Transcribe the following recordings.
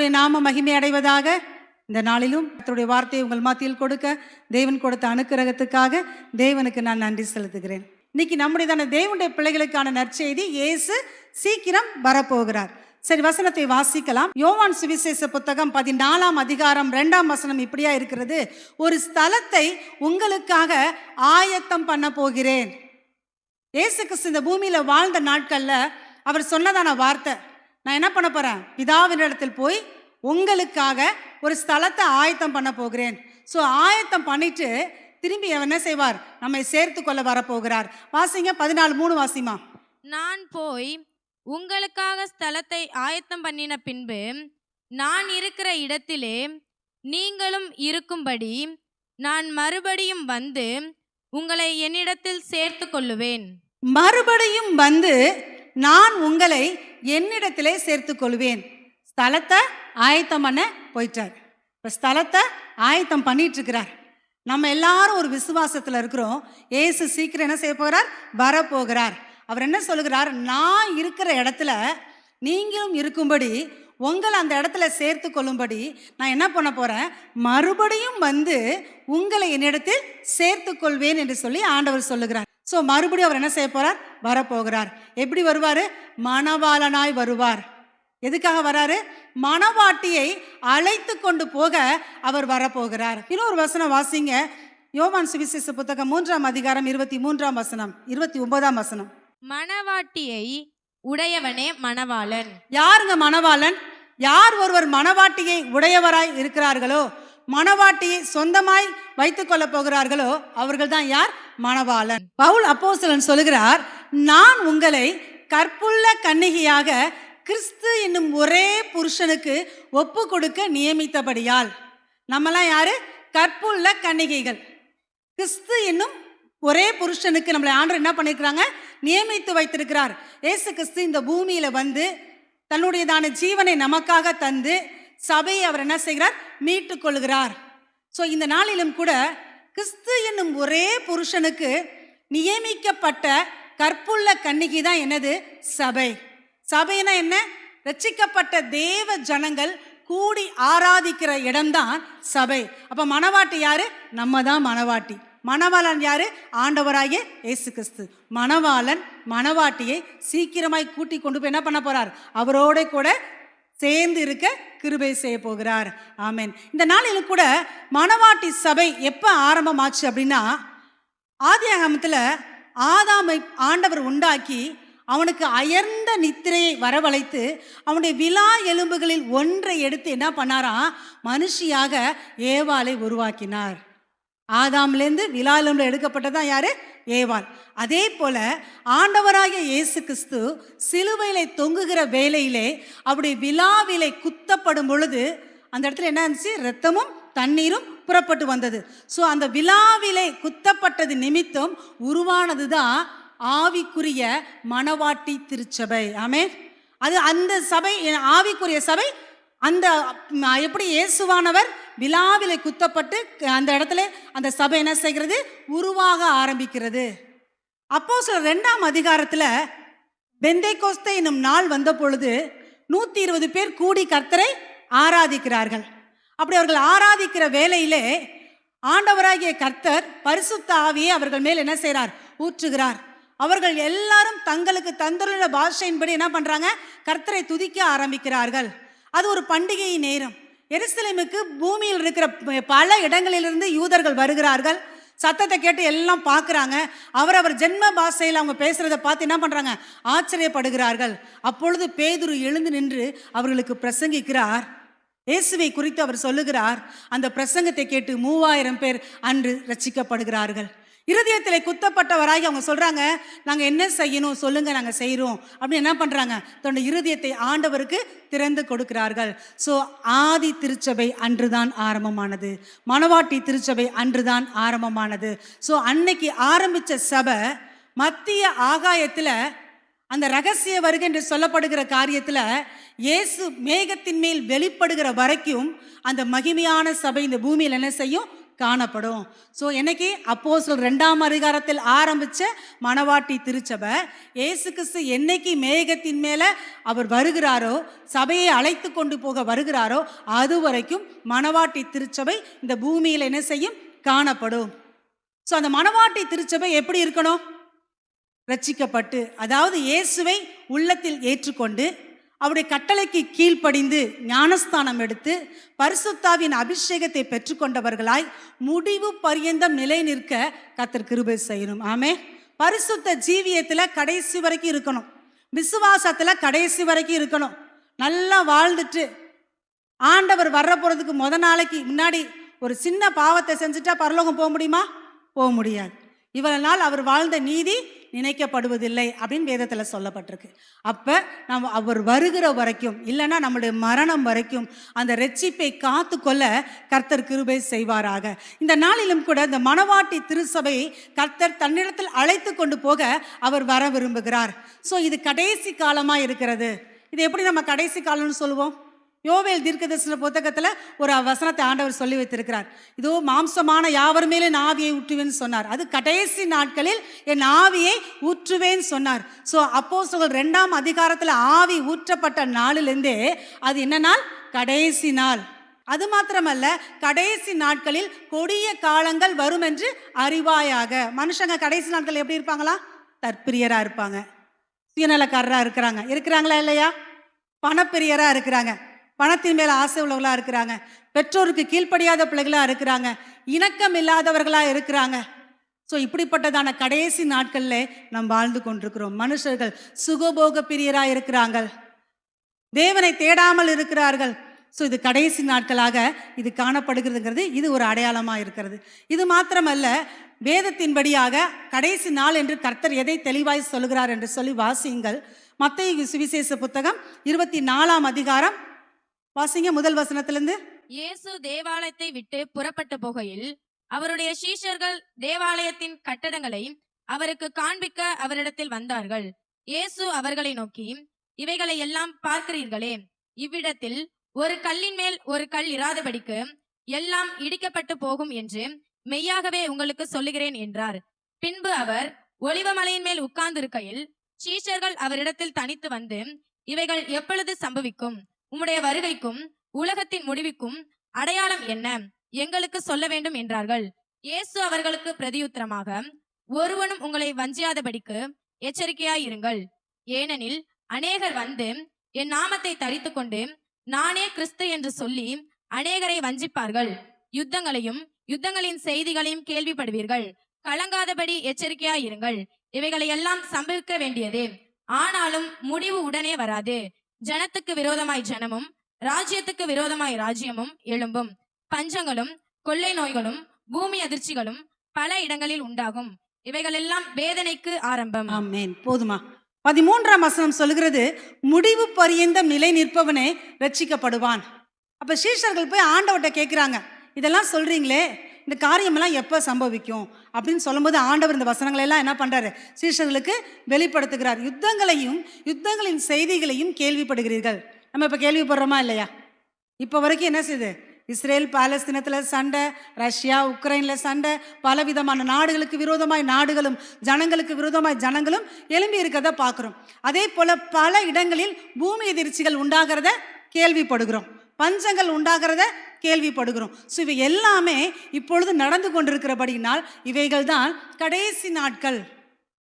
கர்த்தருடைய நாம மகிமை அடைவதாக. இந்த நாளிலும் கர்த்தருடைய வார்த்தையை உங்கள் மத்தியில் கொடுக்க தேவன் கொடுத்த அனுக்கிரகத்துக்காக தேவனுக்கு நான் நன்றி செலுத்துகிறேன். இன்னைக்கு நம்முடைய தேவனுடைய பிள்ளைகளுக்கான நற்செய்தி, இயேசு சீக்கிரம் வரப்போகிறார். சரி, வசனத்தை வாசிக்கலாம். யோவான் சுவிசேஷ புத்தகம் 14ஆம் அதிகாரம் 2ஆம் வசனம் இப்படியா இருக்கிறது: ஒரு ஸ்தலத்தை உங்களுக்காக ஆயத்தம் பண்ண போகிறேன். இயேசு கிறிஸ்து இந்த பூமியில வாழ்ந்த நாட்கள்ல அவர் சொன்னதான வார்த்தை, நான் என்ன பண்ண போறேன், பிதாவினிடத்தில் போய் உங்களுக்காக ஒரு ஸ்தலத்தை ஆயத்தம் பண்ண போகிறேன். ஸோ ஆயத்தம் பண்ணிட்டு திரும்பி என்ன செய்வார், நம்மை சேர்த்து கொள்ள வரப்போகிறார். வாசிங்க 14:3 வாசிமா. நான் போய் உங்களுக்காக ஸ்தலத்தை ஆயத்தம் பண்ணின பின்பு நான் இருக்கிற இடத்திலே நீங்களும் இருக்கும்படி நான் மறுபடியும் வந்து உங்களை என்னிடத்தில் சேர்த்து கொள்ளுவேன். மறுபடியும் வந்து நான் உங்களை என்னிடத்திலே சேர்த்து கொள்வேன். ஸ்தலத்தை ஆயத்தம் பண்ண போயிட்டார். இப்போ ஸ்தலத்தை ஆயத்தம் பண்ணிட்டு இருக்கிறார். நம்ம எல்லாரும் ஒரு விசுவாசத்தில் இருக்கிறோம். இயேசு சீக்கிரம் என்ன செய்ய போகிறார், வரப்போகிறார். அவர் என்ன சொல்லுகிறார், நான் இருக்கிற இடத்துல நீங்களும் இருக்கும்படி உங்களை அந்த இடத்துல சேர்த்து கொள்ளும்படி நான் என்ன பண்ண போகிறேன், மறுபடியும் வந்து உங்களை என்னிடத்தில் சேர்த்து கொள்வேன் என்று சொல்லி ஆண்டவர் சொல்லுகிறார். ஸோ மறுபடியும் அவர் என்ன செய்ய போகிறார், வரப்போகிறார். எப்படி வருவார், மணவாளனாய் வருவார். எதுக்காக வராரு, மணவாட்டியை அழைத்து கொண்டு போக அவர் வரப்போகிறார். இன்னொரு வசனம் வாசிங்க. யோவான் சுவிசேஷ புத்தகம் 3ஆம் அதிகாரம் 23ஆம் வசனம் 29ஆம் வசனம். மணவாட்டியை உடையவனே மணவாளன். யாருங்க மணவாளன்? யார் ஒருவர் மணவாட்டியை உடையவராய் இருக்கிறார்களோ, மணவாட்டியை சொந்தமாய் வைத்துக் கொள்ள போகிறார்களோ அவர்கள் தான் யார், மணவாளன். பவுல் அப்போஸ்தலன் சொல்லுகிறார், நான் உங்களை கற்புள்ள கன்னிகையாக கிறிஸ்து என்னும் ஒரே புருஷனுக்கு ஒப்பு கொடுக்க நியமித்தபடியால். நம்மலாம் யாரு, கற்புள்ள கன்னிகைகள். கிறிஸ்து என்னும் ஒரே புருஷனுக்கு நம்மளை ஆண்டவர் என்ன பண்ணிருக்கிறாங்க, நியமித்து வைத்திருக்கிறார். இயேசு கிறிஸ்து இந்த பூமியில வந்து தன்னுடையதான ஜீவனை நமக்காக தந்து சபையை அவர் என்ன செய்கிறார், மீட்டு கொள்கிறார். ஸோ இந்த நாளிலும் கூட கிறிஸ்து என்னும் ஒரே புருஷனுக்கு நியமிக்கப்பட்ட கற்புள்ள கன்னிகை தான் என்னது, சபை. சபைனா என்ன, ரட்சிக்கப்பட்ட தேவ ஜனங்கள் கூடி ஆராதிக்கிற இடம்தான் சபை. அப்ப மணவாட்டி யாரு, நம்ம தான் மணவாட்டி. மணவாளன் யாரு, ஆண்டவராகிய இயேசு கிறிஸ்து. மணவாளன் மணவாட்டியை சீக்கிரமாய் கூட்டி கொண்டு போய் என்ன பண்ண போறார், அவரோட கூட சேர்ந்து இருக்க கிருபை செய்ய போகிறார். ஆமென். இந்த நாளில் கூட மணவாட்டி சபை எப்ப ஆரம்பமாச்சு அப்படின்னா, ஆதியாகமத்துல ஆதாமை ஆண்டவர் உண்டாக்கி அவனுக்கு அயர்ந்த நித்திரையை வரவழைத்து அவனுடைய விலா எலும்புகளில் ஒன்றை எடுத்து என்ன பண்ணாராம், மனுஷியாக ஏவாளை உருவாக்கினார். ஆதாம்லேருந்து விலா எலும்புல எடுக்கப்பட்டதான் யாரு, ஏவாள். அதே போல ஆண்டவராகிய இயேசு கிறிஸ்து சிலுவையில தொங்குகிற வேளையிலே அவருடைய விலாவிலை குத்தப்படும் பொழுது அந்த இடத்துல என்ன இருந்துச்சு, இரத்தமும் தண்ணீரும் புறப்பட்டு வந்தது. ஸோ அந்த விலாவிலை குத்தப்பட்டது நிமித்தம் உருவானது தான் ஆவிக்குரிய மணவாட்டி திருச்சபை. ஆமென். அது அந்த சபை, ஆவிக்குரிய சபை. அந்த எப்படி இயேசுவானவர் விலாவிலை குத்தப்பட்டு அந்த இடத்துல அந்த சபை என்ன செய்கிறது, உருவாக ஆரம்பிக்கிறது. அப்போஸ்தலர் 2ஆம் அதிகாரத்தில் பெந்தேகோஸ்தே என்னும் நாள் வந்த பொழுது 120 பேர் கூடி கர்த்தரை ஆராதிக்கிறார்கள். அப்படி அவர்கள் ஆராதிக்கிற வேளையிலே ஆண்டவராகிய கர்த்தர் பரிசுத்த ஆவியை அவர்கள் மேல் என்ன செய்கிறார், ஊற்றுகிறார். அவர்கள் எல்லாரும் தங்களுக்கு தந்துள்ள பாஷையின்படி என்ன பண்றாங்க, கர்த்தரை துதிக்க ஆரம்பிக்கிறார்கள். அது ஒரு பண்டிகை நேரம். எருசலேமுக்கு பூமியில் இருக்கிற பல இடங்களிலிருந்து யூதர்கள் வருகிறார்கள். சத்தத்தை கேட்டு எல்லாம் பார்க்குறாங்க. அவர் ஜென்ம பாஷையில் அவங்க பேசுறதை பார்த்து என்ன பண்றாங்க, ஆச்சரியப்படுகிறார்கள். அப்பொழுது பேதுரு எழுந்து நின்று அவர்களுக்கு பிரசங்கிக்கிறார். இயேசுவை குறித்து அவர் சொல்லுகிறார். அந்த பிரசங்கத்தை கேட்டு 3000 பேர் அன்று ரட்சிக்கப்படுகிறார்கள். இருதயத்தில் குத்தப்பட்டவராகி அவங்க சொல்றாங்க, நாங்க என்ன செய்யணும் சொல்லுங்க, நாங்க செய்யறோம் அப்படின்னு என்ன பண்றாங்க, தன்னுடைய இருதயத்தை ஆண்டவருக்கு திறந்து கொடுக்கிறார்கள். ஸோ ஆதி திருச்சபை அன்றுதான் ஆரம்பமானது. மணவாட்டி திருச்சபை அன்றுதான் ஆரம்பமானது. ஸோ அன்னைக்கு ஆரம்பிச்ச சபை மத்திய ஆகாயத்துல அந்த ரகசிய வருகை என்று சொல்லப்படுகிற காரியத்துல இயேசு மேகத்தின் மேல் வெளிப்படுகிற வரைக்கும் அந்த மகிமையான சபை இந்த பூமியில் என்ன செய்யும், காணப்படும். ஸோ என்னைக்கு அப்போஸ்தலர் 2ஆம் அதிகாரத்தில் ஆரம்பிச்ச மணவாட்டி திருச்சபை, இயேசு கிறிஸ்து என்னைக்கு மேகத்தின் மேலே அவர் வருகிறாரோ, சபையை அழைத்து கொண்டு போக வருகிறாரோ, அது வரைக்கும் மணவாட்டி திருச்சபை இந்த பூமியில் என்ன செய்யும்? காணப்படும். ஸோ அந்த மணவாட்டி திருச்சபை எப்படி இருக்கணும்? ரட்சிக்கப்பட்டு, அதாவது இயேசுவை உள்ளத்தில் ஏற்றுக்கொண்டு அவருடைய கட்டளைக்கு கீழ்ப்படிந்து ஞானஸ்தானம் எடுத்து பரிசுத்தாவின் அபிஷேகத்தை பெற்றுக்கொண்டவர்களாய் முடிவு பரியந்தம் நிலை நிற்க கர்த்தர் கிருபை செய்யணும். ஆமே. பரிசுத்த ஜீவியத்தில் கடைசி வரைக்கும் இருக்கணும், விசுவாசத்தில் கடைசி வரைக்கும் இருக்கணும். நல்லா வாழ்ந்துட்டு ஆண்டவர் வர்ற போகிறதுக்கு நாளைக்கு முன்னாடி ஒரு சின்ன பாவத்தை செஞ்சுட்டா பரலோகம் போக முடியுமா? போக முடியாது. இவ்வளவு நாள் அவர் வாழ்ந்த நீதி நினைக்கப்படுவதில்லை அப்படின்னு வேதத்தில் சொல்லப்பட்டிருக்கு. அப்போ நம்ம அவர் வருகிற வரைக்கும், இல்லைன்னா நம்முடைய மரணம் வரைக்கும் அந்த ரட்சிப்பை காத்து கொள்ள கர்த்தர் கிருபை செய்வாராக. இந்த நாளிலும் கூட இந்த மணவாட்டி திருச்சபையை கர்த்தர் தன்னிடத்தில் அழைத்து கொண்டு போக அவர் வர விரும்புகிறார். ஸோ இது கடைசி காலமாக இருக்கிறது. இது எப்படி நம்ம கடைசி காலம்னு சொல்லுவோம்? யோவேல் தீர்க்கதரிசன புத்தகத்தில் ஒரு வசனத்தை ஆண்டவர் சொல்லி வைத்திருக்கிறார். இதோ மாம்சமான யாவர் மேலே என் ஆவியை ஊற்றுவேன்னு சொன்னார். அது கடைசி நாட்களில் என் ஆவியை ஊற்றுவேன்னு சொன்னார். ஸோ அப்போஸ்தலர் 2ஆம் அதிகாரத்தில் ஆவி ஊற்றப்பட்ட நாளிலிருந்தே அது என்ன நாள்? கடைசி நாள். அது மாத்திரமல்ல, கடைசி நாட்களில் கொடிய காலங்கள் வரும் என்று அறிவாயாக. மனுஷங்க கடைசி நாட்கள் எப்படி இருப்பாங்களா? தற்பிரியராக இருப்பாங்க, சுயநலக்காரராக இருக்கிறாங்களா இல்லையா? பணப்பிரியராக இருக்கிறாங்க, பணத்தின் மேலே ஆசை உள்ளவர்களாக இருக்கிறாங்க, பெற்றோருக்கு கீழ்ப்படியாத பிள்ளைகளாக இருக்கிறாங்க, இணக்கம் இல்லாதவர்களாக இருக்கிறாங்க. ஸோ இப்படிப்பட்டதான கடைசி நாட்களில் நாம் வாழ்ந்து கொண்டிருக்கிறோம். மனுஷர்கள் சுகபோக பிரியராக இருக்கிறாங்க, தேவனை தேடாமல் இருக்கிறார்கள். ஸோ இது கடைசி நாட்களாக இது காணப்படுகிறதுங்கிறது இது ஒரு அடையாளமாக இருக்கிறது. இது மாத்திரமல்ல, வேதத்தின்படியாக கடைசி நாள் என்று கர்த்தர் எதை தெளிவாய் சொல்கிறார் என்று சொல்லி வாசியுங்கள். மத்தேயு சுவிசேஷ புத்தகம் 24ஆம் அதிகாரம் வாசிங்க, முதல் வசனத்திலிருந்து. இயேசு தேவாலயத்தை விட்டு புறப்பட்டு போகையில் அவருடைய சீஷர்கள் தேவாலயத்தின் கட்டடங்களை அவருக்கு காண்பிக்க அவரிடத்தில் வந்தார்கள். இயேசு அவர்களை நோக்கி, இவைகளை எல்லாம் பார்க்கிறீர்களே, இவ்விடத்தில் ஒரு கல்லின் மேல் ஒரு கல் இராதபடிக்கு எல்லாம் இடிக்கப்பட்டு போகும் என்று மெய்யாகவே உங்களுக்கு சொல்லுகிறேன் என்றார். பின்பு அவர் ஒலிவமலையின் மேல் உட்கார்ந்திருக்கையில் சீஷர்கள் அவரிடத்தில் தனித்து வந்து, இவைகள் எப்பொழுது சம்பவிக்கும்? உம்முடைய வருகைக்கும் உலகத்தின் முடிவுக்கும் அடையாளம் என்ன? எங்களுக்கு சொல்ல வேண்டும் என்றார்கள். இயேசு அவர்களுக்கு பிரதியுத்தரமாக, ஒருவனும் உங்களை வஞ்சியாதபடிக்கு எச்சரிக்கையாயிருங்கள். ஏனெனில் அநேகர் வந்து என் நாமத்தை தரித்து கொண்டு நானே கிறிஸ்து என்று சொல்லி அநேகரை வஞ்சிப்பார்கள். யுத்தங்களையும் யுத்தங்களின் செய்திகளையும் கேள்விப்படுவீர்கள். கலங்காதபடி எச்சரிக்கையாயிருங்கள். இவைகளை எல்லாம் சம்பவிக்க வேண்டியதே, ஆனாலும் முடிவு உடனே வராது. ஜனத்துக்கு விரோதமாய் ஜனமும் ராஜ்யத்துக்கு விரோதமாய் ராஜ்யமும் எழும்பும். பஞ்சங்களும் கொள்ளை நோய்களும் பூமி அதிர்ச்சிகளும் பல இடங்களில் உண்டாகும். இவைகளெல்லாம் வேதனைக்கு ஆரம்பம். ஆமென். போதுமா? 13ஆம் வசனம் சொல்லுகிறது, முடிவு பரியந்தம் நிலை நிற்பவனே ரட்சிக்கப்படுவான். அப்ப சீஷர்கள் போய் ஆண்டவர்கிட்ட கேட்கிறாங்க, இதெல்லாம் சொல்றீங்களே, இந்த காரியமெல்லாம் எப்போ சம்பவிக்கும் அப்படின்னு சொல்லும்போது ஆண்டவர் இந்த வசனங்களை எல்லாம் என்ன பண்றாரு? சீஷர்களுக்கு வெளிப்படுத்துகிறார். யுத்தங்களின் செய்திகளையும் கேள்விப்படுகிறீர்கள். நம்ம இப்போ கேள்விப்படுறோமா இல்லையா? இப்போ வரைக்கும் என்ன செய்யுது? இஸ்ரேல் பாலஸ்தீனத்தில் சண்டை, ரஷ்யா உக்ரைனில் சண்டை, பலவிதமான நாடுகளுக்கு விரோதமாய் நாடுகளும் ஜனங்களுக்கு விரோதமாய் ஜனங்களும் எழும்பி இருக்கிறத பார்க்குறோம். அதே போல் பல இடங்களில் பூமி எதிர்ச்சிகள் உண்டாகிறத கேள்விப்படுகிறோம், பஞ்சங்கள் உண்டாகிறத கேள்விப்படுகிறோம். ஸோ இவை எல்லாமே இப்பொழுது நடந்து கொண்டிருக்கிறபடியினால் இவைகள் தான் கடைசி நாட்கள்.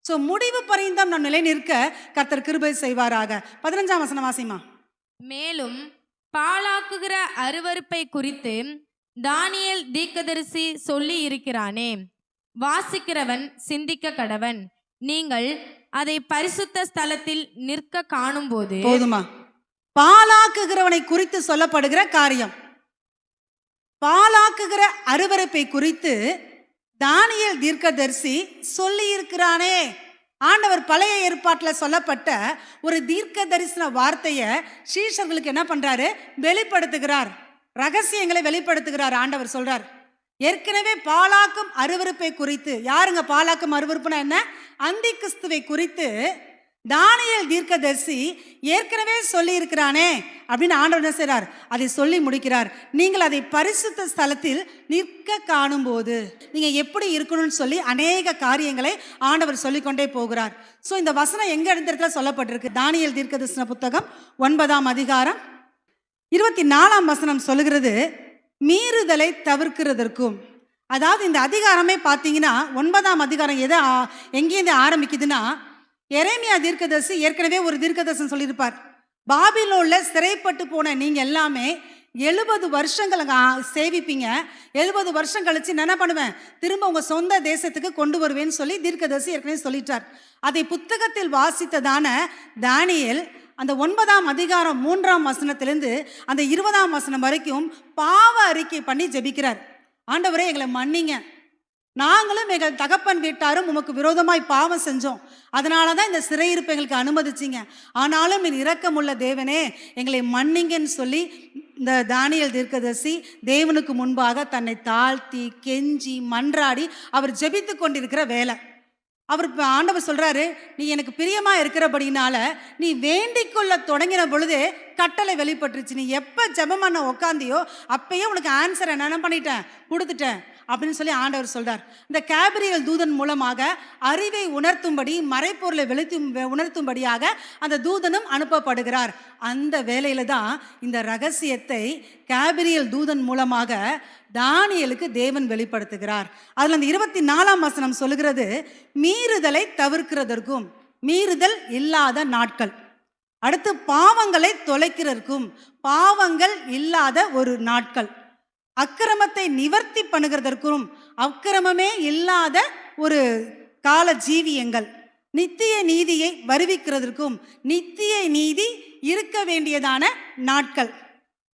ஸோ முடிவு பரியந்தம் நாம் நிலை நிற்க கர்த்தர் கிருபை செய்வாராக. 15ஆம் வசனம் வாசிமா. மேலும் பாழாக்குகிற அருவருப்பை குறித்து தானியேல் தீர்க்கதரிசி சொல்லி இருக்கிறானே, வாசிக்கிறவன் சிந்திக்க கடவன். நீங்கள் அதை பரிசுத்த ஸ்தலத்தில் நிற்க காணும் போது. போதுமா? பாழாக்குகிறவனை குறித்து சொல்லப்படுகிற காரியம், பாழாக்குகிற அருவருப்பை குறித்து தானியேல் தீர்க்கதரிசி சொல்லி இருக்கிறானே. ஆண்டவர் பழைய ஏற்பாட்டில் சொல்லப்பட்ட ஒரு தீர்க்க தரிசன வார்த்தையை சீஷர்களுக்கு என்ன பண்றாரு? வெளிப்படுத்துகிறார், ரகசியங்களை வெளிப்படுத்துகிறார். ஆண்டவர் சொல்றார், ஏற்கனவே பாழாக்கும் அருவருப்பை குறித்து. யாருங்க பாழாக்கும் அருவருப்புனா என்ன? அந்தி கிறிஸ்துவை குறித்து தானியேல் தீர்க்கதரிசி ஏற்கனவே சொல்லி இருக்கிறானே அப்படின்னு ஆண்டவர் என்ன செய்றார், அதை சொல்லி முடிக்கிறார். நீங்கள் அதை பரிசுத்த ஸ்தலத்தில் நிற்க காணும்போது நீங்க எப்படி இருக்கணும்னு சொல்லி அநேக காரியங்களை ஆண்டவர் சொல்லிக்கொண்டே போகிறார். ஸோ இந்த வசனம் எங்க இடத்துல சொல்லப்பட்டிருக்கு? தானியேல் தீர்க்கதரிசன புத்தகம் 9ஆம் அதிகாரம் 24ஆம் வசனம் சொல்லுகிறது, மீறுதலை தவிர்க்கிறதற்கும். அதாவது இந்த அதிகாரமே பார்த்தீங்கன்னா 9ஆம் அதிகாரம் எங்கேருந்து ஆரம்பிக்குதுன்னா, எரேமியா தீர்க்கதரிசி ஏற்கனவே ஒரு தீர்க்கதரிசனம் சொல்லியிருப்பார். பாபிலோன்ல சிறைப்பட்டு போன நீங்க எல்லாமே 70 வருஷங்கள் அங்கே சேவிப்பீங்க, 70 வருஷம் கழிச்சு நான் என்ன பண்ணுவேன், திரும்ப உங்க சொந்த தேசத்துக்கு கொண்டு வருவேன்னு சொல்லி தீர்க்கதரிசி ஏற்கனவே சொல்லிட்டார். அதை புத்தகத்தில் வாசித்ததான தானியேல் அந்த 9ஆம் அதிகாரம் 3ஆம் வசனத்திலிருந்து அந்த 20ஆம் வசனம் வரைக்கும் பாவ அறிக்கை பண்ணி ஜெபிக்கிறார். ஆண்டவரே எங்களை மன்னிங்க, நாங்களும் எங்கள் தகப்பன் வீட்டாரும் உமக்கு விரோதமாய் பாவம் செஞ்சோம், அதனால தான் இந்த சிறையிருப்பு எங்களுக்கு அனுமதிச்சிங்க, ஆனாலும் நீர் இரக்கமுள்ள தேவனே எங்களை மன்னிங்கன்னு சொல்லி இந்த தானியேல் தீர்க்கதரிசி தேவனுக்கு முன்பாக தன்னை தாழ்த்தி கெஞ்சி மன்றாடி அவர் ஜெபித்து கொண்டிருக்கிற வேலை. அவர் ஆண்டவர் சொல்றாரு, நீ எனக்கு பிரியமா இருக்கிறபடினால நீ வேண்டிக் கொள்ள தொடங்கின பொழுதே கட்டளை வெளிப்பட்டுருச்சு. நீ எப்ப ஜெபம் பண்ண உட்காந்தியோ அப்பயே உனக்கு ஆன்சரை என்ன பண்ணிட்டேன், கொடுத்துட்டேன் அப்படின்னு சொல்லி ஆண்டவர் சொல்றார். இந்த கேப்ரியல் தூதன் மூலமாக அறிவை உணர்த்தும்படி, மறைப்பொருளை உணர்த்தும்படியாக அந்த தூதனும் அனுப்பப்படுகிறார். அந்த வேலையில தான் இந்த ரகசியத்தை கேப்ரியல் தூதன் மூலமாக தானியேலுக்கு தேவன் வெளிப்படுத்துகிறார். அதுல அந்த 24ஆம் வசனம் சொல்லுகிறது, மீறுதலை தவிர்க்கிறதற்கும், மீறுதல் இல்லாத நாட்கள். அடுத்து பாவங்களை தொலைக்கிறதற்கும், பாவங்கள் இல்லாத ஒரு நாட்கள். அக்கிரமத்தை நிவர்த்தி பண்ணுகிறதற்கும், அக்கிரமமே இல்லாத ஒரு கால ஜீவியங்கள். நித்திய நீதியை வருவிக்கிறதற்கும், நித்திய நீதி இருக்க வேண்டியதான நாட்கள்.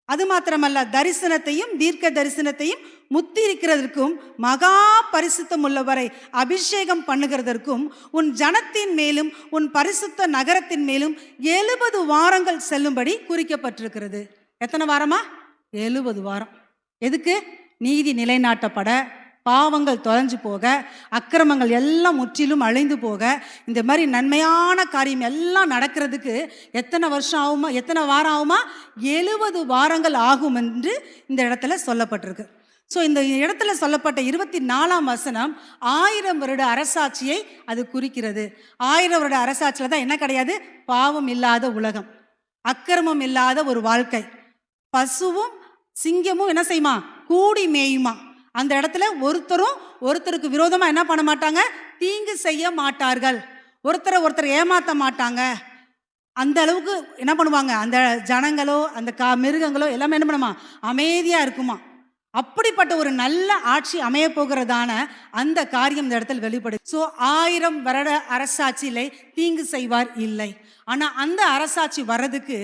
அது மாத்திரமல்ல, தரிசனத்தையும் தீர்க்க தரிசனத்தையும் முத்திரிக்கிறதற்கும், மகா பரிசுத்தம் உள்ளவரை அபிஷேகம் பண்ணுகிறதற்கும், உன் ஜனத்தின் மேலும் உன் பரிசுத்த நகரத்தின் மேலும் 70 வாரங்கள் செல்லும்படி குறிக்கப்பட்டிருக்கிறது. எத்தனை வாரமா? 70 வாரம். எதுக்கு? நீதி நிலைநாட்டப்பட, பாவங்கள் தொலைஞ்சு போக, அக்கிரமங்கள் எல்லாம் முற்றிலும் அழிந்து போக, இந்த மாதிரி நன்மையான காரியம் எல்லாம் நடக்கிறதுக்கு எத்தனை வருஷம் ஆகுமா, எத்தனை வாரம் ஆகுமா? 70 வாரங்கள் ஆகும் என்று இந்த இடத்துல சொல்லப்பட்டிருக்கு. ஸோ இந்த இடத்துல சொல்லப்பட்ட 24ஆம் வசனம் 1000 வருட அரசாட்சியை அது குறிக்கிறது. 1000 வருட அரசாட்சியில் தான் என்ன கிடையாது? பாவம் இல்லாத உலகம், அக்கிரமம் இல்லாத ஒரு வாழ்க்கை. பசுவும் சிங்கமும் என்ன செய்யுமா? கூடி மேயுமா. அந்த இடத்துல ஒருத்தருக்கு விரோதமா என்ன பண்ண மாட்டாங்க? தீங்கு செய்ய மாட்டார்கள். ஒருத்தர் ஏமாத்த மாட்டாங்க. அந்த அளவுக்கு என்ன பண்ணுவாங்க? அந்த ஜனங்களோ அந்த மிருகங்களோ எல்லாமே என்ன பண்ணுமா? அமைதியா இருக்குமா. அப்படிப்பட்ட ஒரு நல்ல ஆட்சி அமைய போகிறதான அந்த காரியம் இந்த இடத்துல வெளிப்படும். ஸோ 1000 வருட அரசாட்சியிலே தீங்கு செய்வார் இல்லை. ஆனால் அந்த அரசாட்சி வர்றதுக்கு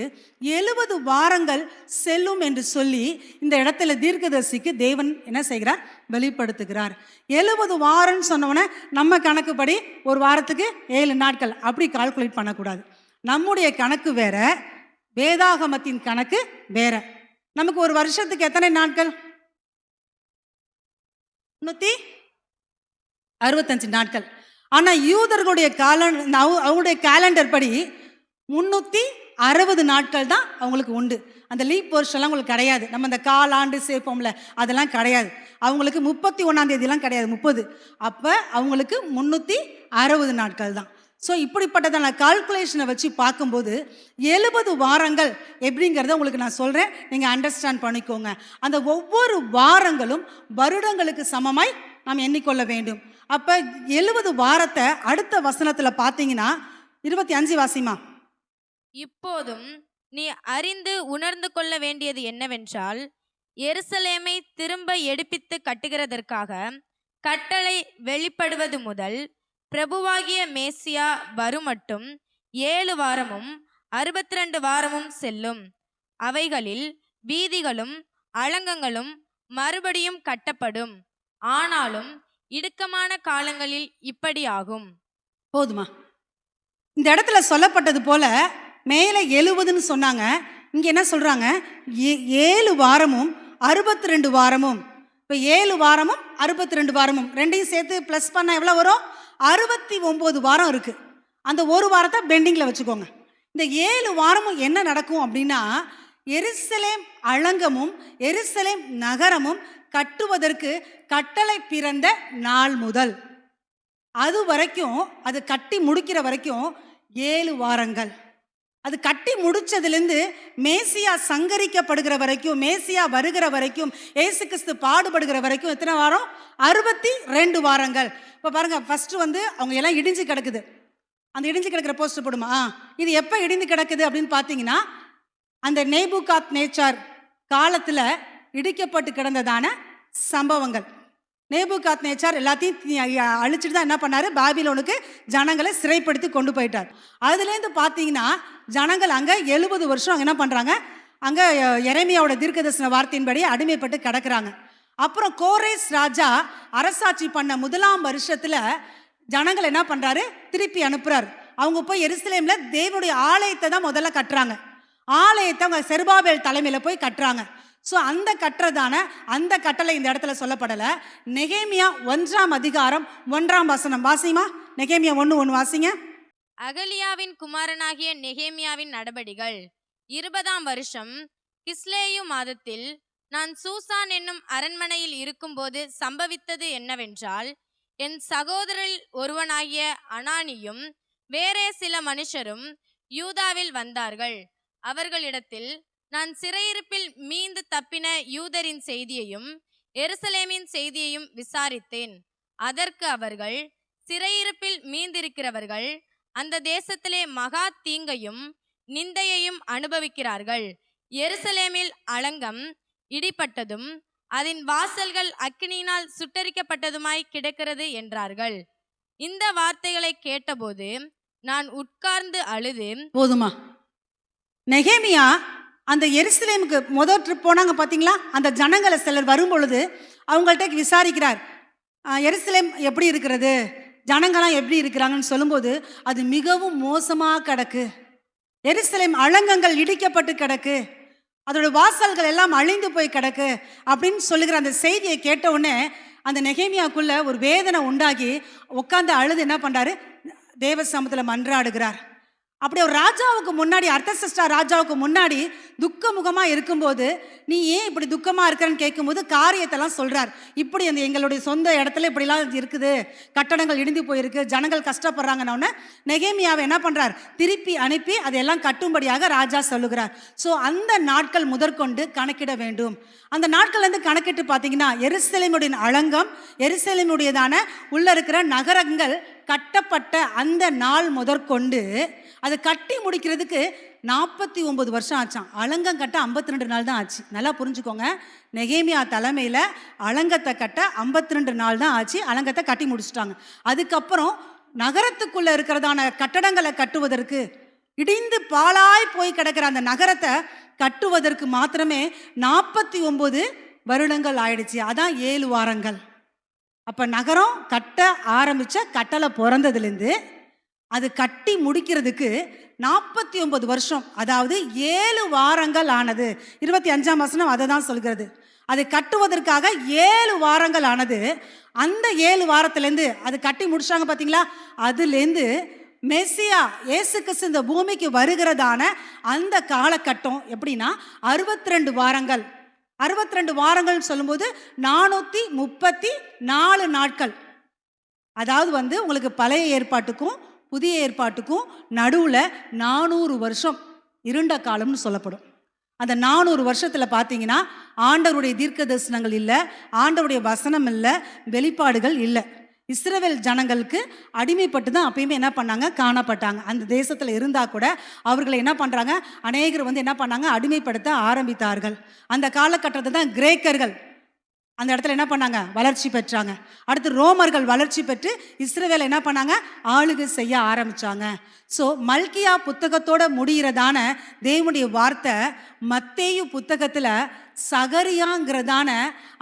70 வாரங்கள் செல்லும் என்று சொல்லி இந்த இடத்துல தீர்க்கதரிசிக்கு தேவன் என்ன செய்கிறார்? வெளிப்படுத்துகிறார். 70 வாரம்னு சொன்னோன்னே நம்ம கணக்குப்படி ஒரு வாரத்துக்கு 7 நாட்கள் அப்படி கால்குலேட் பண்ணக்கூடாது. நம்முடைய கணக்கு வேற, வேதாகமத்தின் கணக்கு வேற. நமக்கு ஒரு வருஷத்துக்கு எத்தனை நாட்கள்? 365 நாட்கள். ஆனால் யூதர்களுடைய அவங்களுடைய கேலண்டர் படி 360 நாட்கள் தான் அவங்களுக்கு உண்டு. அந்த லீப் வருஷம்லாம் அவங்களுக்கு கிடையாது. நம்ம இந்த காலாண்டு சேர்ப்போம்ல, அதெல்லாம் கிடையாது. அவங்களுக்கு 31ஆம் தேதியெல்லாம் கிடையாது, 30. அப்போ அவங்களுக்கு 360 நாட்கள் தான். ஸோ இப்படிப்பட்டதான கால்குலேஷனை வச்சு பார்க்கும்போது 70 வாரங்கள் எப்படிங்கிறத உங்களுக்கு நான் சொல்கிறேன், நீங்கள் அண்டர்ஸ்டாண்ட் பண்ணிக்கோங்க. அந்த ஒவ்வொரு வாரங்களும் வருடங்களுக்கு சமமாய் நாம் எண்ணிக்கொள்ள வேண்டும். அப்போ 70 வாரத்தை அடுத்த வசனத்தில் பார்த்தீங்கன்னா 25 வாசிமா. இப்போதும் நீ அறிந்து உணர்ந்து கொள்ள வேண்டியது என்னவென்றால், எருசலேமை திரும்ப எடுப்பித்து கட்டுகிறதற்காக கட்டளை வெளிப்படுவது முதல் பிரபுவாகிய மேசியா வருமட்டும் 7 வாரமும் 62 வாரமும் செல்லும். அவைகளில் வீதிகளும் அலங்கங்களும் மறுபடியும் கட்டப்படும். ஆனாலும் இடுக்கமான காலங்களில் இப்படி ஆகும். போதுமா? இந்த இடத்துல சொல்லப்பட்டது போல மேலே 70ன்னு சொன்னாங்க, இங்கே என்ன சொல்றாங்க? 7 வாரமும் 62 வாரமும். இப்போ 7 வாரமும் 62 வாரமும் ரெண்டையும் சேர்த்து ப்ளஸ் பண்ண எவ்வளோ வரும்? 69 வாரம் இருக்கு. அந்த ஒரு வாரத்தை பெண்டிங்கில் வச்சுக்கோங்க. இந்த 7 வாரமும் என்ன நடக்கும் அப்படின்னா, எருசலேம் அலங்கமும் எருசலேம் நகரமும் கட்டுவதற்கு கட்டளை பிறந்த நாள் முதல் அது வரைக்கும், அது கட்டி முடிக்கிற வரைக்கும் 7 வாரங்கள். அது கட்டி முடிச்சதுலேருந்து மேசியா சங்கரிக்கப்படுகிற வரைக்கும், மேசியா வருகிற வரைக்கும், ஏசு கிறிஸ்து பாடுபடுகிற வரைக்கும் எத்தனை வாரம்? 62 வாரங்கள். இப்போ பாருங்க, ஃபர்ஸ்ட் வந்து அவங்க எல்லாம் இடிஞ்சு கிடக்குது. அந்த இடிஞ்சு கிடக்கிற போஸ்டர் போடுமா? இது எப்போ இடிந்து கிடக்குது அப்படின்னு பார்த்தீங்கன்னா, அந்த நேபுகாத் நேச்சார் காலத்தில் இடிக்கப்பட்டு கிடந்ததான சம்பவங்கள். நேபுகாத் நேச்சார் எல்லாத்தையும் அழிச்சிட்டு தான் என்ன பண்ணாரு? பாபிலோனுக்கு ஜனங்களை சிறைப்படுத்தி கொண்டு போயிட்டார். அதுலேருந்து பார்த்தீங்கன்னா ஜனங்கள் அங்கே 70 வருஷம் அங்கே என்ன பண்ணுறாங்க? அங்கே எரேமியாவோட தீர்க்கதரிசன வார்த்தையின்படி அடிமைப்பட்டு கிடக்குறாங்க. அப்புறம் கோரேஸ் ராஜா அரசாட்சி பண்ண 1ஆம் வருஷத்தில் ஜனங்கள் என்ன பண்ணுறாரு? திருப்பி அனுப்புறாரு. அவங்க போய் எருசலேமில் தேவனுடைய ஆலயத்தை தான் முதல்ல கட்டுறாங்க. ஆலயத்தை அவங்க செருபாபேல் தலைமையில் போய் கட்டுறாங்க. ஸோ அந்த கட்டுறதான அந்த கட்டளை இந்த இடத்துல சொல்லப்படலை. நெகேமியா 1ஆம் அதிகாரம் 1ஆம் வசனம் வாசிமா. நெகேமியா 1:1 வாசிங்க. அகலியாவின் குமாரனாகிய நெகேமியாவின் நடபடிகள் 20ஆம் வருஷம் கிஸ்லேயு மாதத்தில் நான் சூசான் என்னும் அரண்மனையில் இருக்கும்போது சம்பவித்தது என்னவென்றால், என் சகோதரில் ஒருவனாகிய அனானியும் வேறே சில மனுஷரும் யூதாவில் வந்தார்கள். அவர்களிடத்தில் நான் சிறையிருப்பில் மீண்டு தப்பின யூதரின் செய்தியையும் எருசலேமின் செய்தியையும் விசாரித்தேன். அதற்கு அவர்கள், சிறையிருப்பில் மீந்திருக்கிறவர்கள் அந்த தேசத்திலே மகா தீங்கையும் நிந்தையையும் அனுபவிக்கிறார்கள். எருசலேமில் அலங்கம் இடிப்பட்டதும் அதன் வாசல்கள் அக்கினியினால் சுட்டரிக்கப்பட்டதுமாய் கிடக்கிறது என்றார்கள். இந்த வார்த்தைகளை கேட்டபோது நான் உட்கார்ந்து அழுது. போதுமா? நெகேமியா அந்த எருசலேமுக்கு முதல் ட்ரிப் போனாங்க பார்த்தீங்களா? அந்த ஜனங்களை சிலர் வரும் பொழுது அவங்கள்ட்ட விசாரிக்கிறார், எருசலேம் எப்படி இருக்கிறது, ஜனங்களாம் எப்படி இருக்கிறாங்கன்னு சொல்லும்போது அது மிகவும் மோசமாக கிடக்கு. எருசலேம் அலங்கங்கள் இடிக்கப்பட்டு கிடக்கு, அதோட வாசல்கள் எல்லாம் அழிந்து போய் கிடக்கு அப்படின்னு சொல்லுகிற அந்த செய்தியை கேட்ட உடனே அந்த நெகேமியாக்குள்ள ஒரு வேதனை உண்டாகி உட்காந்து அழுது என்ன பண்ணுறாரு? தேவ சமூகத்தில் மன்றாடுகிறார். அப்படி ஒரு ராஜாவுக்கு முன்னாடி, அர்த்தசஷ்டா ராஜாவுக்கு முன்னாடி துக்கமுகமாக இருக்கும்போது, நீ ஏன் இப்படி துக்கமாக இருக்கிறன்னு கேட்கும்போது காரியத்தெல்லாம் சொல்கிறார். இப்படி அந்த எங்களுடைய சொந்த இடத்துல இப்படிலாம் இருக்குது, கட்டடங்கள் இடிந்து போயிருக்கு, ஜனங்கள் கஷ்டப்படுறாங்கன்னு நெகேமியாவை என்ன பண்ணுறார்? திருப்பி அனுப்பி அதையெல்லாம் கட்டும்படியாக ராஜா சொல்லுகிறார். ஸோ அந்த நாட்கள் முதற்கொண்டு கணக்கிட வேண்டும். அந்த நாட்கள்லேருந்து கணக்கிட்டு பார்த்தீங்கன்னா எருசலேமுடைய அலங்கம், எருசலேமுடையதான உள்ள இருக்கிற நகரங்கள் கட்டப்பட்ட அந்த நாள் முதற்கொண்டு அதை கட்டி முடிக்கிறதுக்கு 49 வருஷம் ஆச்சான். அலங்கம் கட்ட 52 நாள் தான் ஆச்சு. நல்லா புரிஞ்சுக்கோங்க, நெகேமியா தலைமையில் அலங்கத்தை கட்ட 52 நாள் தான் ஆச்சு. அலங்கத்தை கட்டி முடிச்சுட்டாங்க. அதுக்கப்புறம் நகரத்துக்குள்ளே இருக்கிறதான கட்டடங்களை கட்டுவதற்கு, இடிந்து பாழாய் போய் கிடக்கிற அந்த நகரத்தை கட்டுவதற்கு மாத்திரமே 49 வருடங்கள் ஆயிடுச்சு. அதான் 7 வாரங்கள். அப்போ நகரம் கட்ட ஆரம்பித்த கட்டளை பிறந்ததுலேருந்து அது கட்டி முடிக்கிறதுக்கு 49 வருஷம், அதாவது 7 வாரங்கள் ஆனது. 25ஆம் வசனம் அதை தான் சொல்கிறது. அது கட்டுவதற்காக 7 வாரங்கள் ஆனது. அந்த 7 வாரத்துலேருந்து அது கட்டி முடிச்சாங்க பார்த்தீங்களா? அதுலேருந்து மெசியா இயேசு கிறிஸ்து இந்த பூமிக்கு வருகிறதான அந்த காலகட்டம் எப்படின்னா 62 வாரங்கள். 62 வாரங்கள் சொல்லும்போது 434 நாட்கள். அதாவது வந்து உங்களுக்கு பழைய ஏற்பாட்டுக்கும் புதிய ஏற்பாட்டுக்கும் நடுவில் 400 வருஷம் இருண்ட காலம்னு சொல்லப்படும். அந்த 400 வருஷத்தில் பார்த்தீங்கன்னா ஆண்டவருடைய தீர்க்க தரிசனங்கள் இல்லை, ஆண்டவருடைய வசனம் இல்லை, வெளிப்பாடுகள் இல்லை. இஸ்ரவேல் ஜனங்களுக்கு அடிமைப்பட்டு தான் அப்பயுமே என்ன பண்ணாங்க? காணப்பட்டாங்க. அந்த தேசத்தில் இருந்தால் கூட அவர்களை என்ன பண்ணுறாங்க? அநேகர் வந்து என்ன பண்ணாங்க? அடிமைப்படுத்த ஆரம்பித்தார்கள். அந்த காலகட்டத்தை தான் கிரேக்கர்கள் அந்த இடத்துல என்ன பண்ணாங்க? வளர்ச்சி பெற்றாங்க. அடுத்து ரோமர்கள் வளர்ச்சி பெற்று இஸ்ரவேலை என்ன பண்ணாங்க? ஆளுகை செய்ய ஆரம்பித்தாங்க. ஸோ மல்கியா புத்தகத்தோட முடிகிறதான தேவனுடைய வார்த்தை மத்தேயு புத்தகத்தில் சகரியாங்கிறதான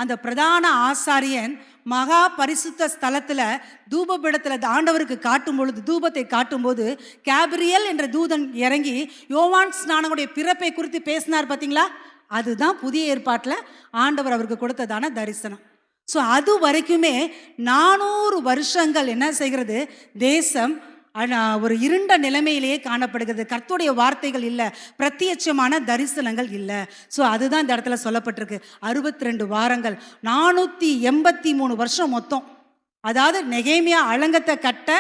அந்த பிரதான ஆசாரியன் மகா பரிசுத்த ஸ்தலத்தில் தூபபீடத்தில் ஆண்டவருக்கு காட்டும் பொழுது, தூபத்தை காட்டும்போது கேப்ரியல் என்ற தூதன் இறங்கி யோவான் ஸ்நானனுடைய பிறப்பை குறித்து பேசினார் பார்த்தீங்களா? அதுதான் புதிய ஏற்பாட்டில் ஆண்டவர் அவருக்கு கொடுத்ததான தரிசனம். ஸோ அது வரைக்குமே 400 வருஷங்கள் என்ன செய்கிறது? தேசம் ஒரு இருண்ட நிலைமையிலேயே காணப்படுகிறது. கர்த்தருடைய வார்த்தைகள் இல்லை, பிரத்யட்சமான தரிசனங்கள் இல்லை. ஸோ அதுதான் இந்த இடத்துல சொல்லப்பட்டிருக்கு. 62 வாரங்கள், 483 வருஷம் மொத்தம். அதாவது நெகேமியா அலங்கத்தை கட்ட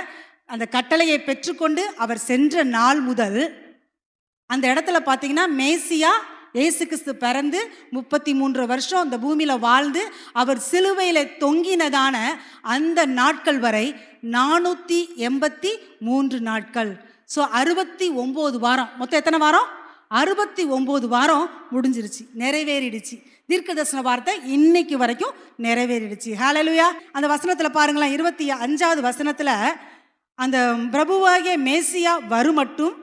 அந்த கட்டளையை பெற்றுக்கொண்டு அவர் சென்ற நாள் முதல் அந்த இடத்துல பார்த்தீங்கன்னா மேசியா இயேசு கிறிஸ்து பிறந்து 33 வருஷம் இந்த பூமியில் வாழ்ந்து அவர் சிலுவையில் தொங்கினதான அந்த நாட்கள் வரை 483 நாட்கள். ஸோ 69 வாரம். மொத்தம் எத்தனை வாரம்? 69 வாரம் முடிஞ்சிருச்சு, நிறைவேறிடுச்சு. தீர்க்கதரிசன வார்த்தை இன்னைக்கு வரைக்கும் நிறைவேறிடுச்சு. ஹல்லேலூயா. அந்த வசனத்தில் பாருங்களேன், 25வது வசனத்தில் அந்த பிரபுவாகிய மேசியா வருமட்டும்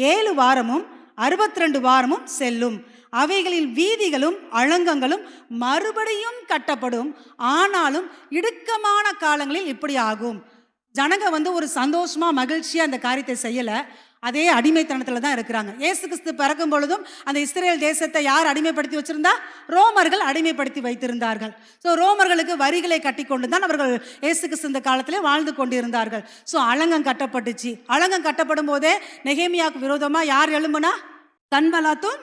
7 வாரமும் 62 வாரமும் செல்லும். அவைகளில் வீதிகளும் அலங்கங்களும் மறுபடியும் கட்டப்படும். ஆனாலும் இடுக்கமான காலங்களில் இப்படி ஆகும். ஜனங்க ஒரு சந்தோஷமா மகிழ்ச்சியா அந்த காரியத்தை செய்யல, அதே அடிமைத்தனத்துல தான் இருக்கிறாங்க. இயேசு கிறிஸ்து பிறக்கும் பொழுதும் அந்த இஸ்ரேல் தேசத்தை யார் அடிமைப்படுத்தி வச்சிருந்தா? ரோமர்கள் அடிமைப்படுத்தி வைத்திருந்தார்கள். ஸோ ரோமர்களுக்கு வரிகளை கட்டி கொண்டு தான் அவர்கள் இயேசு கிறிஸ்து இந்த காலத்திலே வாழ்ந்து கொண்டிருந்தார்கள். ஸோ அலங்கம் கட்டப்பட்டுச்சு. அலங்கம் கட்டப்படும் போதே நெகேமியாவுக்கு விரோதமாக யார் எழும்புனா? சன்பலாத்தும்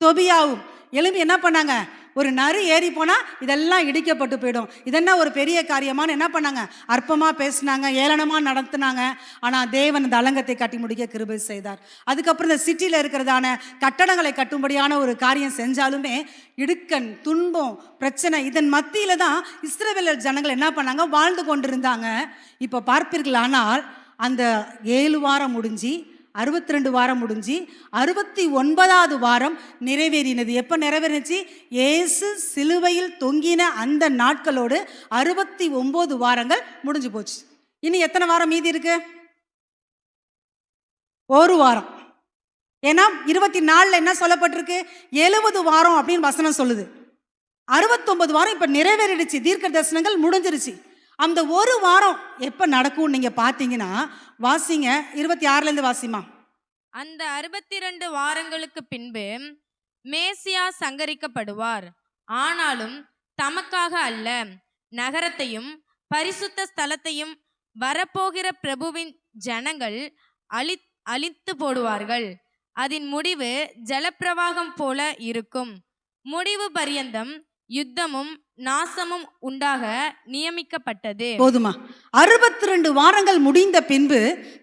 தொபியாவும் எழும்பி என்ன பண்ணாங்க? ஒரு நரி ஏறி போனால் இதெல்லாம் இடிக்கப்பட்டு போயிடும், இதென்ன ஒரு பெரிய காரியமானு என்ன பண்ணாங்க? அற்பமாக பேசினாங்க, ஏளனமாக நடத்தினாங்க. ஆனால் தேவன் இந்த அலங்கத்தை கட்டி முடிக்க கிருபை செய்தார். அதுக்கப்புறம் இந்த சிட்டியில் இருக்கிறதான கட்டடங்களை கட்டும்படியான ஒரு காரியம் செஞ்சாலுமே இடுக்கன், துன்பம், பிரச்சனை, இதன் மத்தியில் தான் இஸ்ரவேலர் ஜனங்கள் என்ன பண்ணாங்க? வாழ்ந்து கொண்டிருந்தாங்க. இப்போ பார்ப்பீர்களானால் அந்த 7 வாரம் முடிஞ்சு 62 வாரம் முடிஞ்சு 69வது வாரம் நிறைவேறினது. எப்போ நிறைவேறிச்சு? இயேசு சிலுவையில் தொங்கின அந்த நாட்களோடு 69 வாரங்கள் முடிஞ்சு போச்சு. இனி எத்தனை வாரம் மீதி இருக்கு? ஒரு வாரம். ஏன்னா 24 என்ன சொல்லப்பட்டிருக்கு? 70 வாரம் அப்படின்னு வசனம் சொல்லுது. 69 வாரம் இப்ப நிறைவேறிடுச்சு, தீர்க்க தரிசனங்கள் முடிஞ்சிருச்சு. அந்த ஒரு வாரம் எப்ப நடக்கும் நீங்க பாத்தீங்கன்னா, வாசிங்க 26ல வாசிமா. அந்த 62 வாரங்களுக்கு பின்பு மேசியா சங்கரிக்கப்படுவார். ஆனாலும் தமக்காக அல்ல, நகரத்தையும் பரிசுத்த ஸ்தலத்தையும் வரப்போகிற பிரபுவின் ஜனங்கள் அழித்து போடுவார்கள். அதன் முடிவு ஜலப்பிரவாகம் போல இருக்கும். முடிவு பரியந்தம் யுத்தமும் நாசமும் உண்டாக நியமிக்கப்பட்டது. போதுமா? 62 வாரங்கள் முடிந்த பின்பு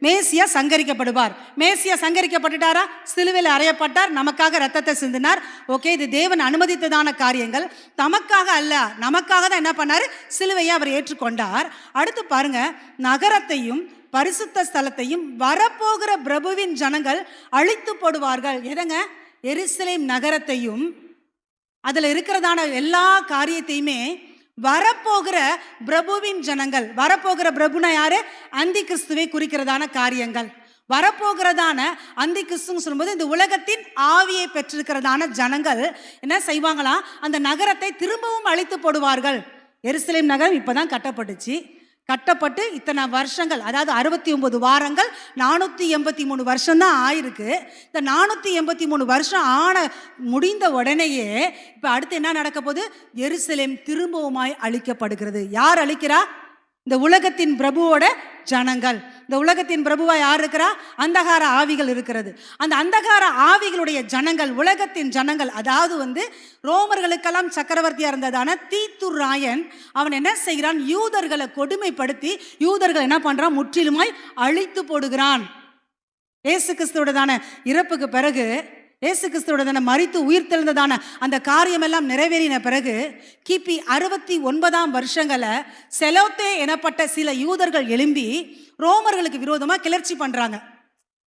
மேசியா சங்கரிக்கப்படுவார். மேசியா சங்கரிக்கப்பட்டுட்டாரா? சிலுவையில் அறையப்பட்டார், நமக்காக ரத்தத்தை சிந்தினார். ஓகே, இது தேவன் அனுமதித்ததான காரியங்கள். தமக்காக அல்ல, நமக்காக தான் என்ன பண்ணாரு? சிலுவையை அவர் ஏற்றுக்கொண்டார். அடுத்து பாருங்க, நகரத்தையும் பரிசுத்த ஸ்தலத்தையும் வரப்போகிற பிரபுவின் ஜனங்கள் அழித்து போடுவார்கள். எதங்க? எருசலேம் நகரத்தையும் அதில் இருக்கிறதான எல்லா காரியத்தையுமே வரப்போகிற பிரபுவின் ஜனங்கள். வரப்போகிற பிரபுனா யாரு? அந்தி கிறிஸ்துவை குறிக்கிறதான காரியங்கள். வரப்போகிறதான அந்தி கிறிஸ்துன்னு சொல்லும்போது இந்த உலகத்தின் ஆவியை பெற்றிருக்கிறதான ஜனங்கள் என்ன செய்வாங்களாம்? அந்த நகரத்தை திரும்பவும் அழித்து போடுவார்கள். எருசலேம் நகரம் இப்பதான் கட்டப்பட்டுச்சு. கட்டப்பட்டு இத்தனை வருஷங்கள், அதாவது 69 வாரங்கள் 483 வருஷம் தான் ஆயிருக்கு. இந்த 483 வருஷம் முடிந்த உடனேயே இப்போ அடுத்து என்ன நடக்க போகுது? எருசலேம் திரும்பவுமாய் அழிக்கப்படுகிறது. யார் அழிக்கிறா? இந்த உலகத்தின் பிரபுவோட ஜனங்கள். இந்த உலகத்தின் பிரபுவா யார் இருக்கிறா? அந்தகார ஆவிகள் இருக்கிறது. அந்த அந்தகார ஆவிகளுடைய ஜனங்கள், உலகத்தின் ஜனங்கள், அதாவது ரோமர்களுக்கெல்லாம் சக்கரவர்த்தியா இருந்ததான தீத்து ராயன், அவன் என்ன செய்கிறான்? யூதர்களை கொடுமைப்படுத்தி யூதர்கள் என்ன பண்றான்? முற்றிலுமாய் அழித்து போடுகிறான். இயேசு கிறிஸ்துவோடதான இறப்புக்கு பிறகு, இயேசு கிறிஸ்துவோட மரித்து உயிர் தெழுந்ததான அந்த காரியம் எல்லாம் நிறைவேறின பிறகு கிபி 69ஆம் வருஷங்களை செலோத்தே எனப்பட்ட சில யூதர்கள் எழும்பி ரோமர்களுக்கு விரோதமாக கிளர்ச்சி பண்றாங்க.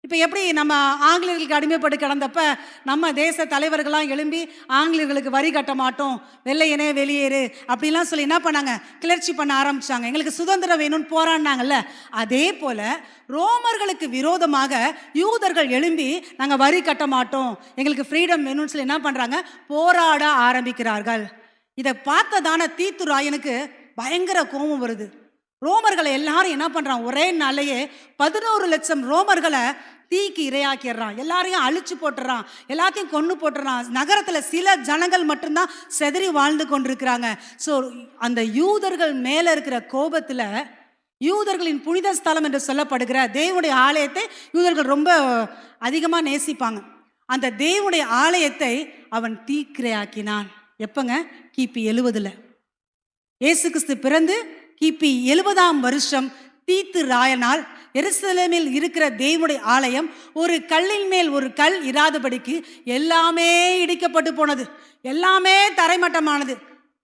இப்போ எப்படி நம்ம ஆங்கிலேயர்களுக்கு அடிமைப்பட்டு கிடந்தப்ப நம்ம தேச தலைவர்கள்லாம் எழும்பி ஆங்கிலேயர்களுக்கு வரி கட்ட மாட்டோம், வெள்ளையனே வெளியேறு அப்படிலாம் சொல்லி என்ன பண்ணாங்க? கிளர்ச்சி பண்ண ஆரம்பிச்சாங்க. எங்களுக்கு சுதந்திரம் வேணும்னு போராடினாங்கல்ல, அதே போல ரோமர்களுக்கு விரோதமாக யூதர்கள் எழும்பி நாங்கள் வரி கட்ட மாட்டோம், எங்களுக்கு ஃப்ரீடம் வேணும்னு சொல்லி என்ன பண்ணுறாங்க? போராட ஆரம்பிக்கிறார்கள். இதை பார்த்ததான தீத்து ராயனுக்கு பயங்கர கோபம் வருது. ரோமர்களை எல்லாரும் என்ன பண்றான்? ஒரே நாளையே 11 லட்சம் ரோமர்களை தீக்கு இரையாக்கிடுறான். எல்லாரையும் அழிச்சு போட்டுறான், எல்லாத்தையும் கொண்டு போட்டுறான். நகரத்தில் சில ஜனங்கள் மட்டும்தான் செதறி வாழ்ந்து கொண்டிருக்கிறாங்க. ஸோ அந்த யூதர்கள் மேலே இருக்கிற கோபத்தில் யூதர்களின் புனித ஸ்தலம் என்று சொல்லப்படுகிற தேவனுடைய ஆலயத்தை யூதர்கள் ரொம்ப அதிகமாக நேசிப்பாங்க. அந்த தேவனுடைய ஆலயத்தை அவன் தீக்கிரையாக்கினான். எப்பங்க? கிபி 70. இயேசு கிறிஸ்து பிறந்து கிபி 70ஆம் வருஷம் தீத்து ராயனால் எருசலேமில் இருக்கிற தேவனுடைய ஆலயம் ஒரு கல்லின் மேல் ஒரு கல் இராதபடிக்கு எல்லாமே இடிக்கப்பட்டு போனது, எல்லாமே தரைமட்டமானது.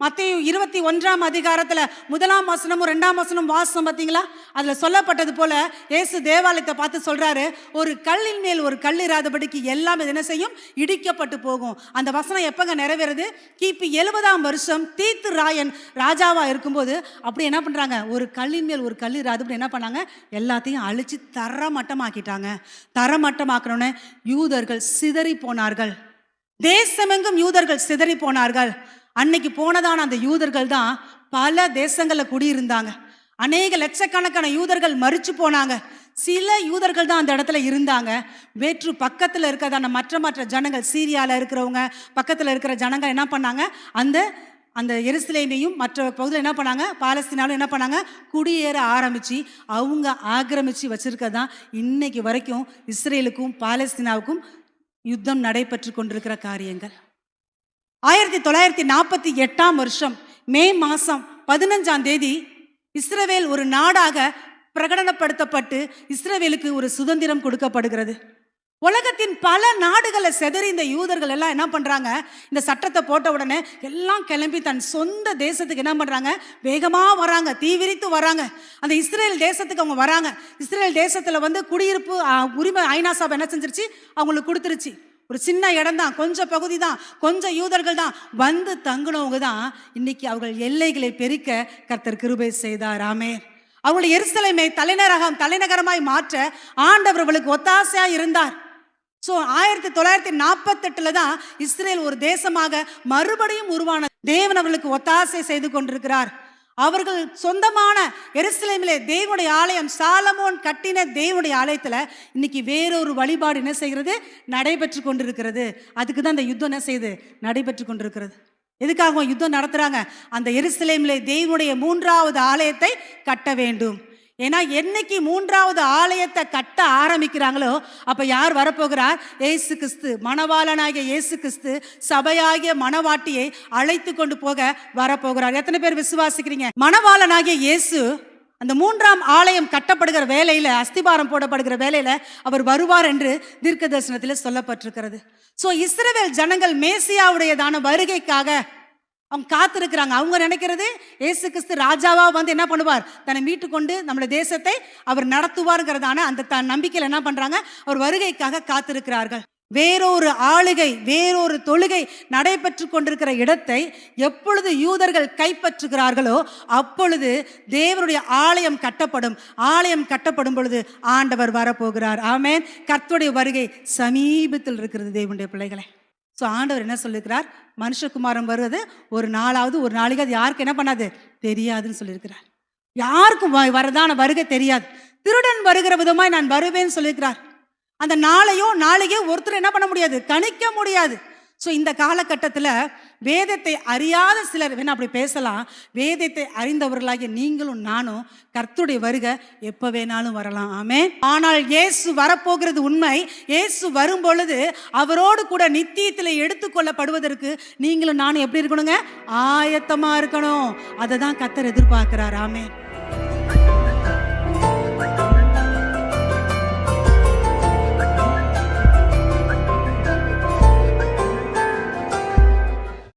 மத்தேயு 21ஆம் அதிகாரத்தில் 1ஆம் வசனமும் 2ஆம் வசனம் வாசனம் பார்த்தீங்களா? அதில் சொல்லப்பட்டது போல இயேசு தேவாலயத்தை பார்த்து சொல்றாரு, ஒரு கல்லின் மேல் ஒரு கல் இராதபடிக்கு எல்லாமே என்ன செய்யும்? இடிக்கப்பட்டு போகும். அந்த வசனம் எப்பங்க நிறைவேறுது? கிபி 70ஆம் வருஷம் தீத்து ராயன் ராஜாவா இருக்கும்போது அப்படி என்ன பண்றாங்க? ஒரு கல்லின் மேல் ஒரு கல் இராதபடி என்ன பண்ணாங்க? எல்லாத்தையும் அழிச்சு தரமட்டமாக்கிட்டாங்க. தரமட்டமாக்கணும்னு யூதர்கள் சிதறி போனார்கள். தேசமெங்கும் யூதர்கள் சிதறி போனார்கள். அன்னைக்கு போனதான அந்த யூதர்கள் தான் பல தேசங்களில் குடியிருந்தாங்க. அநேக லட்சக்கணக்கான யூதர்கள் மரிச்சு போனாங்க. சில யூதர்கள் தான் அந்த இடத்துல இருந்தாங்க. வேற்று பக்கத்தில் இருக்கிறதான மற்ற ஜனங்கள், சீரியாவில் இருக்கிறவங்க, பக்கத்தில் இருக்கிற ஜனங்கள் என்ன பண்ணாங்க? அந்த எருசலேமையும் மற்ற பகுதியில் என்ன பண்ணாங்க? பாலஸ்தீனாலும் என்ன பண்ணாங்க? குடியேற ஆரம்பித்து அவங்க ஆக்கிரமித்து வச்சிருக்கதான் இன்னைக்கு வரைக்கும் இஸ்ரேலுக்கும் பாலஸ்தீனாவுக்கும் யுத்தம் நடைபெற்று கொண்டிருக்கிற காரியங்கள். 1948ஆம் வருஷம் மே மாதம் 15ஆம் தேதி இஸ்ரவேல் ஒரு நாடாக பிரகடனப்படுத்தப்பட்டு இஸ்ரவேலுக்கு ஒரு சுதந்திரம் கொடுக்கப்படுகிறது. உலகத்தின் பல நாடுகளை செதறி இந்த யூதர்கள் எல்லாம் என்ன பண்றாங்க? இந்த சட்டத்தை போட்ட உடனே எல்லாம் கிளம்பி தன் சொந்த தேசத்துக்கு என்ன பண்றாங்க? வேகமா வராங்க, தீவிரித்து வராங்க. அந்த இஸ்ரேல் தேசத்துக்கு அவங்க வராங்க. இஸ்ரேல் தேசத்துல குடியிருப்பு உரிமை ஐநா சபை என்ன செஞ்சிருச்சு? அவங்களுக்கு கொடுத்துருச்சு. ஒரு சின்ன இடம் தான், கொஞ்சம் பகுதி தான், கொஞ்சம் யூதர்கள் தான் வந்து தங்கினவங்க தான் இன்னைக்கு அவர்கள் எல்லைகளை பெருக்க கர்த்தர் கிருபை செய்தார். ஆமென். அவங்களுடைய எருசலேமை தலைநகரமாய் மாற்ற ஆண்டவர்களுக்கு ஒத்தாசையா இருந்தார். ஸோ 1948 தான் இஸ்ரேல் ஒரு தேசமாக மறுபடியும் உருவான. தேவன் அவர்களுக்கு ஒத்தாசை செய்து கொண்டிருக்கிறார். அவர்கள் சொந்தமான எருசலேமிலே தேவனுடைய ஆலயம், சாலமோன் கட்டின தேவனுடைய ஆலயத்தில் இன்னைக்கு வேறொரு வழிபாடு என்ன செய்கிறது? நடைபெற்று கொண்டிருக்கிறது. அதுக்கு தான் இந்த யுத்தம் என்ன செய்யுது? நடைபெற்று கொண்டிருக்கிறது. எதுக்காக யுத்தம் நடத்துறாங்க? அந்த எருசலேமிலே தேவனுடைய 3வது ஆலயத்தை கட்ட வேண்டும். ஏன்னா என்னைக்கு 3வது ஆலயத்தை கட்ட ஆரம்பிக்கிறாங்களோ அப்ப யார் வரப்போகிறார்? இயேசு கிறிஸ்து, மணவாளனாகிய இயேசு கிறிஸ்து சபையாகிய மணவாட்டியை அழைத்து கொண்டு போக வரப்போகிறார். எத்தனை பேர் விசுவாசிக்கிறீங்க? மணவாளனாகிய இயேசு அந்த 3ஆம் ஆலயம் கட்டப்படுகிற வேலையில, அஸ்திபாரம் போடப்படுகிற வேலையில அவர் வருவார் என்று தீர்க்க தரிசனத்தில் சொல்லப்பட்டிருக்கிறது. ஸோ இஸ்ரவேல் ஜனங்கள் மேசியாவுடையதான வருகைக்காக அவங்க காத்திருக்கிறாங்க. அவங்க நினைக்கிறது இயேசு கிறிஸ்து ராஜாவா என்ன பண்ணுவார்? தன்னை மீட்டு கொண்டு நம்முடைய தேசத்தை அவர் நடத்துவார்ங்கிறதான அந்த நம்பிக்கையில் என்ன பண்றாங்க? அவர் வருகைக்காக காத்திருக்கிறார்கள். வேறொரு ஆளுகை, வேறொரு தொழுகை நடைபெற்று கொண்டிருக்கிற இடத்தை எப்பொழுது யூதர்கள் கைப்பற்றுகிறார்களோ அப்பொழுது தேவனுடைய ஆலயம் கட்டப்படும். ஆலயம் கட்டப்படும் பொழுது ஆண்டவர் வரப்போகிறார். ஆமென். கர்த்தருடைய வருகை சமீபத்தில் இருக்கிறது தேவனுடைய பிள்ளைகளை. ஸோ ஆண்டவர் என்ன சொல்லியிருக்கிறார்? மனுஷகுமாரன் வருவது ஒரு நாளாவது ஒரு நாளைக்கு அது யாருக்கு என்ன பண்ணாது? தெரியாதுன்னு சொல்லியிருக்கிறார். யாருக்கும் வரதான வருகை தெரியாது. திருடன் வருகிற விதமாய் நான் வருவேன்னு சொல்லியிருக்கிறார். அந்த நாளையோ ஒருத்தர் என்ன பண்ண முடியாது? கணிக்க முடியாது. ஸோ இந்த காலகட்டத்தில் வேதத்தை அறியாத சிலர் வேணா அப்படி பேசலாம். வேதத்தை அறிந்தவர்களாகிய நீங்களும் நானும் கர்த்தருடைய வருகை எப்போ வேணாலும் வரலாம். ஆமென். ஆனால் இயேசு வரப்போகிறது உண்மை. இயேசு வரும் பொழுது அவரோடு கூட நித்தியத்தில் எடுத்துக்கொள்ளப்படுவதற்கு நீங்களும் நானும் எப்படி இருக்கணுங்க? ஆயத்தமாக இருக்கணும். அதை தான் கர்த்தர் எதிர்பார்க்கிறார். ஆமென்.